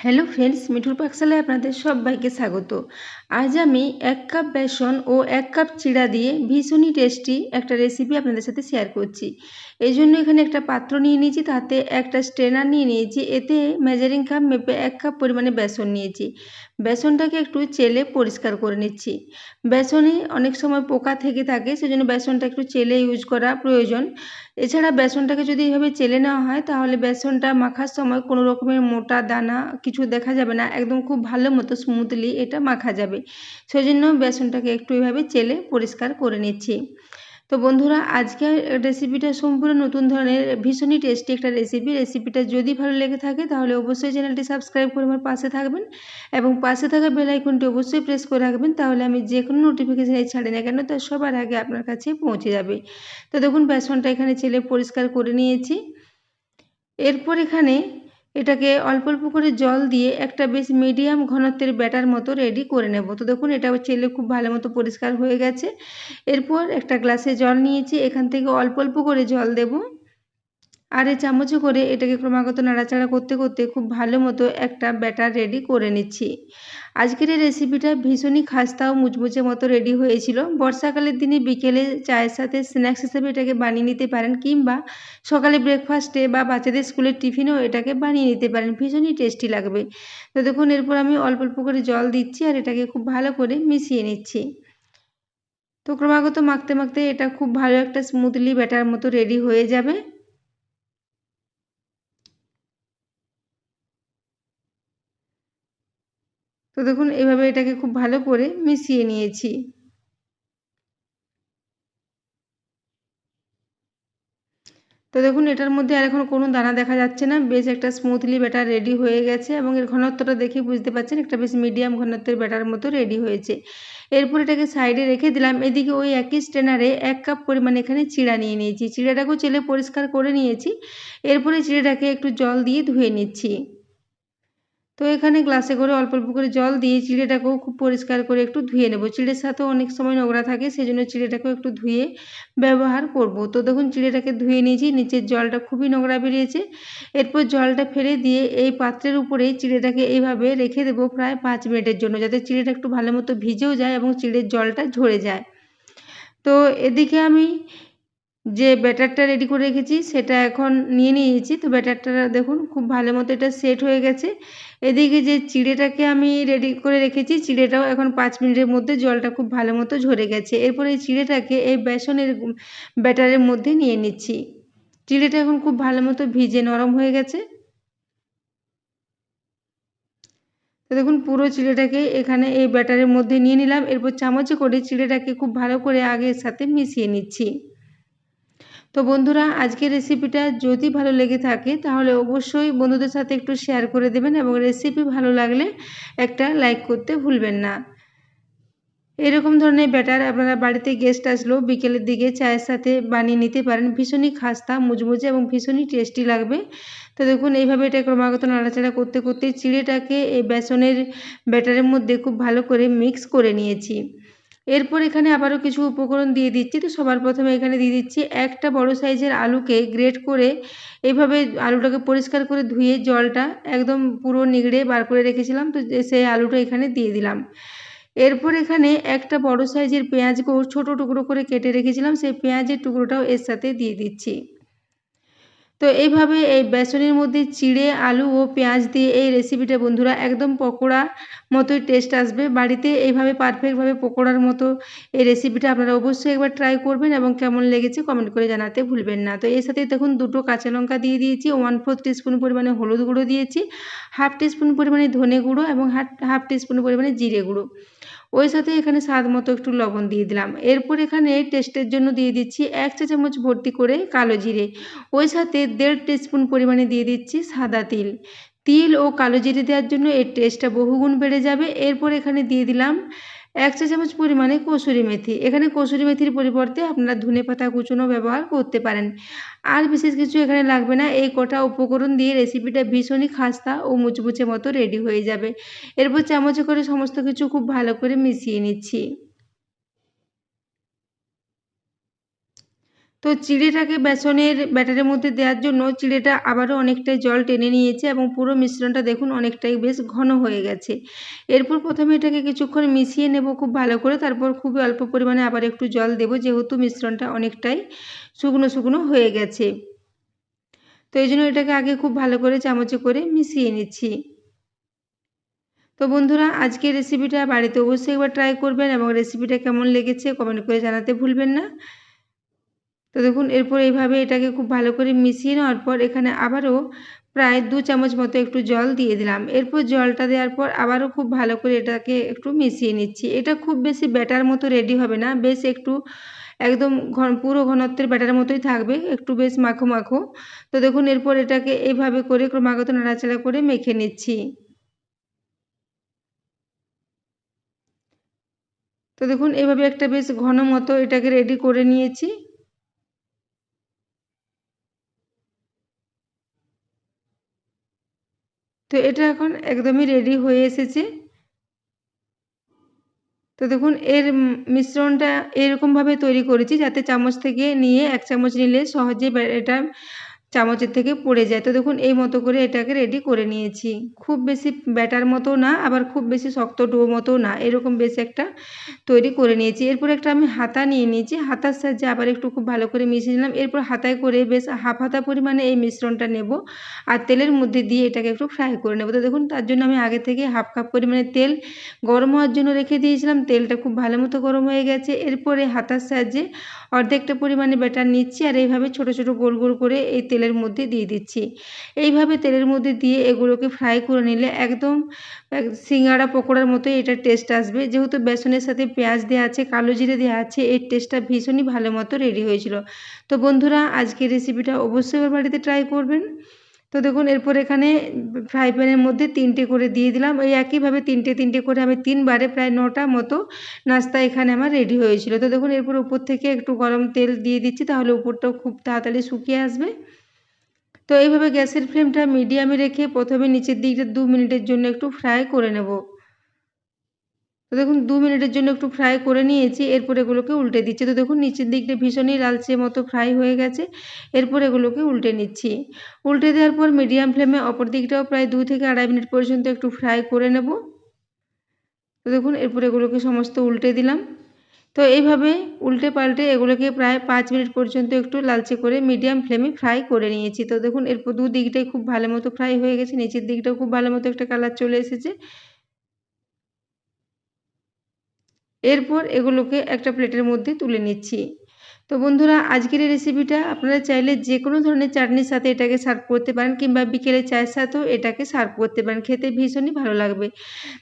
Hello friends, মিঠুর পাকশালায় আপনাদের সবাইকে স্বাগত। আজ আমি 1 কাপ বেসন ও 1 কাপ চিড়া দিয়ে ভীষণই টেস্টি একটা রেসিপি আপনাদের সাথে শেয়ার করছি। এই জন্য এখানে একটা পাত্র নিয়ে নিয়েছি, তাতে একটা স্ট্রেনার নিয়ে নিয়েছি, এতে মেজারিং কাপ মেপে 1 কাপ পরিমাণে বেসন নিয়েছি। বেসনটাকে একটু চেলে পরিষ্কার করে নিচ্ছি। বেসনে অনেক সময় পোকা থেকে থাকে, সেজন্য বেসনটা একটু চেলে ইউজ করা প্রয়োজন। এছাড়া বেসনটাকে যদি এইভাবে চেলে নেওয়া হয়, তাহলে বেসনটা মাখার সময় কোনো রকমের মোটা দানা কিছু দেখা যাবে না, একদম খুব ভালো মতো স্মুথলি এটা মাখা যাবে। সেজন্য বেসনটাকে একটু এভাবে চেলে পরিষ্কার করে নিচ্ছি। তো বন্ধুরা, আজকের রেসিপিটা সম্পূর্ণ নতুন ধরনের ভীষণই টেস্টি একটা রেসিপিটা যদি ভালো লেগে থাকে তাহলে অবশ্যই চ্যানেলটি সাবস্ক্রাইব করে আমার পাশে থাকবেন এবং পাশে থাকা বেল আইকনটি অবশ্যই প্রেস করে রাখবেন, তাহলে আমি যে কোনো নোটিফিকেশান ছাড়ি না কেন তা সবার আগে আপনার কাছে পৌঁছে যাবে। তো দেখুন, বেসনটা এখানে চেলে পরিষ্কার করে নিয়েছি। এরপর এখানে এটাকে অল্প অল্প করে জল দিয়ে একটা বেশ মিডিয়াম ঘনত্বের ব্যাটার মতো রেডি করে নেব। তো দেখুন, এটা চেলে খুব ভালো মতো পরিষ্কার হয়ে গেছে। এরপর একটা গ্লাসে জল নিয়েছি, এখান থেকে অল্প অল্প করে জল দেব আর এই চামচে করে এটাকে ক্রমাগত নাড়াচাড়া করতে করতে খুব ভালো মতো একটা ব্যাটার রেডি করে নিচ্ছি। আজকের এই রেসিপিটা ভীষণই খাস্তা ও মুচমুচে মতো রেডি হয়েছিল। বর্ষাকালের দিনে বিকেলে চায়ের সাথে স্ন্যাক্স হিসেবে এটাকে বানিয়ে নিতে পারেন, কিংবা সকালে ব্রেকফাস্টে বা বাচ্চাদের স্কুলের টিফিনেও এটাকে বানিয়ে নিতে পারেন, ভীষণই টেস্টি লাগবে। তো দেখুন, এরপর আমি অল্প অল্প করে জল দিচ্ছি আর এটাকে খুব ভালো করে মিশিয়ে নিচ্ছি। তো ক্রমাগত মাখতে মাখতে এটা খুব ভালো একটা স্মুথলি ব্যাটার মতো রেডি হয়ে যাবে। তো দেখুন, এভাবে এটাকে খুব ভালো করে মিশিয়ে নিয়েছি। তো দেখুন, এটার মধ্যে আর এখন কোনো দানা দেখা যাচ্ছে না, বেশ একটা স্মুথলি ব্যাটার রেডি হয়ে গেছে এবং এর ঘনত্বটা দেখে বুঝতে পারছেন একটা বেশ মিডিয়াম ঘনত্বের ব্যাটার মতো রেডি হয়েছে। এরপর এটাকে সাইডে রেখে দিলাম। এদিকে ওই একই স্ট্রেনারে 1 কাপ পরিমাণে এখানে চিড়া নিয়ে নিয়েছি। চিড়াটাকেও চেলে পরিষ্কার করে নিয়েছি। এরপরে চিড়াটাকে একটু জল দিয়ে ধুয়ে নিচ্ছি। তো এখানে গ্লাসে করে অল্প অল্প করে জল দিয়ে চিড়েটাকেও খুব পরিষ্কার করে একটু ধুয়ে নেব। চিড়ের সাথেও অনেক সময় নোংরা থাকে, সেজন্য চিড়েটাকেও একটু ধুয়ে ব্যবহার করব। তো দেখুন, চিড়েটাকে ধুয়ে নিয়েছি, নিচের জলটা খুবই নোংরা বেরিয়েছে। এরপর জলটা ফেলে দিয়ে এই পাত্রের উপরেই চিড়েটাকে এইভাবে রেখে দেবো প্রায় 5 মিনিটের জন্য, যাতে চিড়েটা একটু ভালো মতো ভিজেও যায় এবং চিড়ের জলটা ঝরে যায়। তো এদিকে আমি যে ব্যাটারটা রেডি করে রেখেছি সেটা এখন নিয়ে নিয়েছি। তো ব্যাটারটা দেখুন খুব ভালো মতো এটা সেট হয়ে গেছে। এদিকে যে চিড়েটাকে আমি রেডি করে রেখেছি, চিড়েটাও এখন 5 মিনিটের মধ্যে জলটা খুব ভালো মতো ঝরে গেছে। এরপর এই চিড়েটাকে এই বেসনের ব্যাটারের মধ্যে নিয়ে নিচ্ছি। চিড়েটা এখন খুব ভালো মতো ভিজে নরম হয়ে গেছে। তো দেখুন, পুরো চিড়েটাকে এখানে এই ব্যাটারের মধ্যে নিয়ে নিলাম। এরপর চামচে করে চিড়েটাকে খুব ভালো করে আগে এর সাথে মিশিয়ে নিচ্ছি। তো বন্ধুরা, আজকের রেসিপিটা যদি ভালো লেগে থাকে তাহলে অবশ্যই বন্ধুদের সাথে একটু শেয়ার করে দেবেন এবং রেসিপি ভালো লাগলে একটা লাইক করতে ভুলবেন না। এরকম ধরনের ব্যাটার আপনারা বাড়িতে গেস্ট আসলেও বিকেলের দিকে চায়ের সাথে বানিয়ে নিতে পারেন, ভীষণই খাস্তা মুচমুচে এবং ভীষণই টেস্টি লাগবে। তো দেখুন, এইভাবে এটা ক্রমাগত নাড়াচাড়া করতে করতে চিড়েটাকে এই বেসনের ব্যাটারের মধ্যে খুব ভালো করে মিক্স করে নিয়েছি। এরপর এখানে আবারও কিছু উপকরণ দিয়ে দিচ্ছি। তো সবার প্রথমে এখানে দিয়ে দিচ্ছি একটা বড় সাইজের আলুকে গ্রেট করে, এইভাবে আলুটাকে পরিষ্কার করে ধুয়ে জলটা একদম পুরো নিগড়ে বার করে রেখেছিলাম, তো সেই আলুটা এখানে দিয়ে দিলাম। এরপর এখানে একটা বড় সাইজের পেঁয়াজকেও ছোট টুকরো করে কেটে রেখেছিলাম, সেই পেঁয়াজের টুকরোটাও এর সাথে দিয়ে দিচ্ছি। তো এইভাবে এই বেসনের মধ্যে চিড়ে, আলু ও পেঁয়াজ দিয়ে এই রেসিপিটা বন্ধুরা একদম পকোড়া মতোই টেস্ট আসবে। বাড়িতে এইভাবে পারফেক্টভাবে পকোড়ার মতো এই রেসিপিটা আপনারা অবশ্যই একবার ট্রাই করবেন এবং কেমন লেগেছে কমেন্ট করে জানাতে ভুলবেন না। তো এর সাথে দেখুন, 2টো কাঁচা লঙ্কা দিয়ে দিয়েছি, 1/4 টিস্পুন পরিমাণে হলুদ গুঁড়ো দিয়েছি, 1/2 টিস্পুন পরিমাণে ধনে গুঁড়ো এবং 1/2 টিস্পুন পরিমাণে জিরে গুঁড়ো। ওই সাথে এখানে স্বাদ মতো একটু লবণ দিয়ে দিলাম। এরপর এখানে টেস্টের জন্য দিয়ে দিচ্ছি 1 চা চামচ ভর্তি করে কালো জিরে। ওই সাথে 1.5 টিস্পুন পরিমাণে দিয়ে দিচ্ছি সাদা তিল। তিল ও কালো জিরে দেওয়ার জন্য এর টেস্টটা বহুগুণ বেড়ে যাবে। এরপর এখানে দিয়ে দিলাম 1 চা চামচ পরিমাণে কসুরি মেথি। এখানে কসুরি মেথির পরিবর্তে আপনারা ধনেপাতা কুচনো ব্যবহার করতে পারেন। আর বিশেষ কিছু এখানে লাগবে না। এই কটা উপকরণ দিয়ে রেসিপিটা ভীষণই খাস্তা ও মুচমুচে মতো রেডি হয়ে যাবে। এরপর চামচে করে সমস্ত কিছু খুব ভালো করে মিশিয়ে নিচ্ছি। তো চিড়েটাকে বেসনের ব্যাটারের মধ্যে দেওয়ার জন্য চিড়েটা আবারও অনেকটাই জল টেনে নিয়েছে এবং পুরো মিশ্রণটা দেখুন অনেকটাই বেশ ঘন হয়ে গেছে। এরপর প্রথমে এটাকে কিছুক্ষণ মিশিয়ে নেব খুব ভালো করে, তারপর খুবই অল্প পরিমাণে আবার একটু জল দেব, যেহেতু মিশ্রণটা অনেকটাই শুকনো শুকনো হয়ে গেছে। তো এই জন্য এটাকে আগে খুব ভালো করে চামচে করে মিশিয়ে নিচ্ছি। তো বন্ধুরা, আজকের রেসিপিটা বাড়িতে অবশ্যই একবার ট্রাই করবেন এবং রেসিপিটা কেমন লেগেছে কমেন্ট করে জানাতে ভুলবেন না। তো দেখুন এরপর এইভাবে এটাকে খুব ভালো করে মিশিয়ে নেওয়ার পর এখানে আবারও প্রায় 2 চামচ মতো একটু জল দিয়ে দিলাম। এরপর জলটা দেওয়ার পর আবারও খুব ভালো করে এটাকে একটু মিশিয়ে নিচ্ছি। এটা খুব বেশি ব্যাটার মতো রেডি হবে না, বেশ একটু একদম পুরো ঘনত্বের ব্যাটার মতোই থাকবে, একটু বেশ মাখো মাখো। তো দেখুন এরপর এটাকে এইভাবে করে ক্রমাগত নাড়াচাড়া করে মেখে নিচ্ছি। তো দেখুন এভাবে একটা বেশ ঘন মতো এটাকে রেডি করে নিয়েছি। তো এটা এখন একদমই রেডি হয়ে এসেছে। তো দেখুন এর মিশ্রণটা এরকমভাবে তৈরি করেছি যাতে চামচ থেকে নিয়ে 1 চামচ নিলে সহজে এটা চামচের থেকে পড়ে যায়। তো দেখুন এই মতো করে এটাকে রেডি করে নিয়েছি। খুব বেশি ব্যাটার মতো না, আবার খুব বেশি শক্ত ডো মতো না, এরকম বেশ একটা তৈরি করে নিয়েছি। এরপর একটা আমি হাতা নিয়ে নিয়েছি, হাতার সাহায্যে আবার একটু খুব ভালো করে মিশিয়ে নিলাম। এরপর হাতায় করে বেশ হাফ হাতা পরিমাণে এই মিশ্রণটা নেব আর তেলের মধ্যে দিয়ে এটাকে একটু ফ্রাই করে নেব। তো দেখুন তার জন্য আমি আগে থেকে হাফ কাপ পরিমাণে তেল গরম হওয়ার জন্য রেখে দিয়েছিলাম। তেলটা খুব ভালো মতো গরম হয়ে গেছে। এরপরে হাতার সাহায্যে অর্ধেকটা পরিমাণে ব্যাটার নিচ্ছি আর এইভাবে ছোট ছোট গোল গোল করে এই তেলের মধ্যে দিয়ে দিচ্ছি। এইভাবে তেলের মধ্যে দিয়ে এগুলোকে ফ্রাই করে নিলে একদম সিঙ্গাড়া পকোড়ার মতোই এটার টেস্ট আসবে। যেহেতু বেসনের সাথে পেঁয়াজ দেওয়া আছে, কালো জিরে দেওয়া আছে, এর টেস্টটা ভীষণই ভালো মতো রেডি হয়েছিল। তো বন্ধুরা, আজকের রেসিপিটা অবশ্যই আমার বাড়িতে ট্রাই করবেন। তো দেখুন এরপর এখানে ফ্রাই প্যানের মধ্যে 3টে করে দিয়ে দিলাম। এই একইভাবে 3টে করে আমি 3 বারে প্রায় 9টা মতো নাস্তা এখানে আমার রেডি হয়েছিল। তো দেখুন এরপর উপর থেকে একটু গরম তেল দিয়ে দিচ্ছি, তাহলে উপরটাও খুব তাড়াতাড়ি শুকিয়ে আসবে। তো এইভাবে গ্যাসের ফ্লেমটা মিডিয়ামে রেখে প্রথমে নিচের দিকটা 2 মিনিটের জন্য একটু ফ্রাই করে নেব। তো দেখুন 2 মিনিটের জন্য একটু ফ্রাই করে নিয়েছি। এরপর এগুলোকে উল্টে দিচ্ছি। তো দেখুন নিচের দিকটা ভীষণই লালচে মতো ফ্রাই হয়ে গেছে। এরপর এগুলোকে উল্টে নিচ্ছি। উল্টে দেওয়ার পর মিডিয়াম ফ্লেমে অপর দিকটাও প্রায় 2 থেকে 2.5 মিনিট পর্যন্ত একটু ফ্রাই করে নেব। তো দেখুন এরপর এগুলোকে সমস্ত উল্টে দিলাম। তো এইভাবে উল্টে পাল্টে এগুলোকে প্রায় 5 মিনিট পর্যন্ত একটু লালচে করে মিডিয়াম ফ্লেমে ফ্রাই করে নিয়েছি। তো দেখুন এরপর দুদিকটাই খুব ভালো মতো ফ্রাই হয়ে গেছে। নিচের দিকটাও খুব ভালো মতো একটা কালার চলে এসেছে। এরপর এগুলোকে একটা প্লেটের মধ্যে তুলে নিচ্ছি। তো বন্ধুরা, আজকের এই রেসিপিটা আপনারা চাইলে যে কোনো ধরনের চাটনির সাথে এটাকে সার্ভ করতে পারেন কিংবা বিকেলে চায়ের সাথেও এটাকে সার্ভ করতে পারেন। খেতে ভীষণই ভালো লাগবে।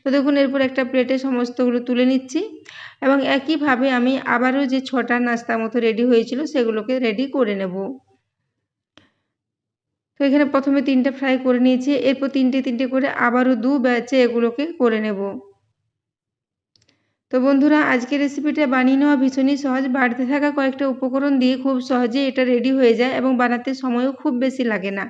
তো দেখুন এরপর একটা প্লেটে সমস্তগুলো তুলে নিচ্ছি এবং একইভাবে আমি আবারও যে 6টা নাস্তা মতো রেডি হয়েছিল সেগুলোকে রেডি করে নেব। তো এখানে প্রথমে 3টা ফ্রাই করে নিয়েছি। এরপর 3টে করে আবারও 2 ব্যাচে এগুলোকে করে নেব। তো বন্ধুরা, আজকের রেসিপিটা বানিয়ে নেওয়া ভীষণই সহজ। বাড়িতে থাকা কয়েকটা উপকরণ দিয়ে খুব সহজেই এটা রেডি হয়ে যায় এবং বানাতে সময়ও খুব বেশি লাগে না।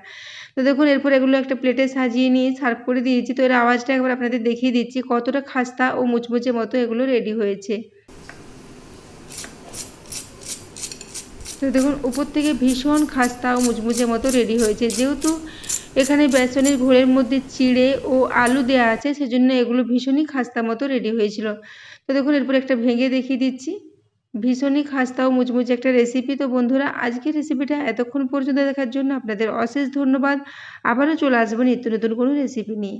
তো দেখুন এরপর এগুলো একটা প্লেটে সাজিয়ে নিয়ে সার্ভ করে দিয়েছি। তো এর আওয়াজটা একবার আপনাদের দেখিয়ে দিচ্ছি কতটা খাস্তা ও মুচমুচে মতো এগুলো রেডি হয়েছে। তো দেখুন উপর থেকে ভীষণ খাস্তা ও মুচমুচে মতো রেডি হয়েছে। যেহেতু এখানে বেসনের ঘোলের মধ্যে চিড়ে ও আলু দেওয়া আছে, সেজন্য এগুলো ভীষণই খাস্তা মতো রেডি হয়েছিল। তো দেখুন এরপর একটা ভেঙে দেখিয়ে দিচ্ছি। ভীষণই খাস্তা ও মুচমুচে একটা রেসিপি। তো বন্ধুরা, আজকের রেসিপিটা এতক্ষণ পর্যন্ত দেখার জন্য আপনাদের অশেষ ধন্যবাদ। আবারও চলে আসবো নিত্য নতুন কোনো রেসিপি নিয়ে।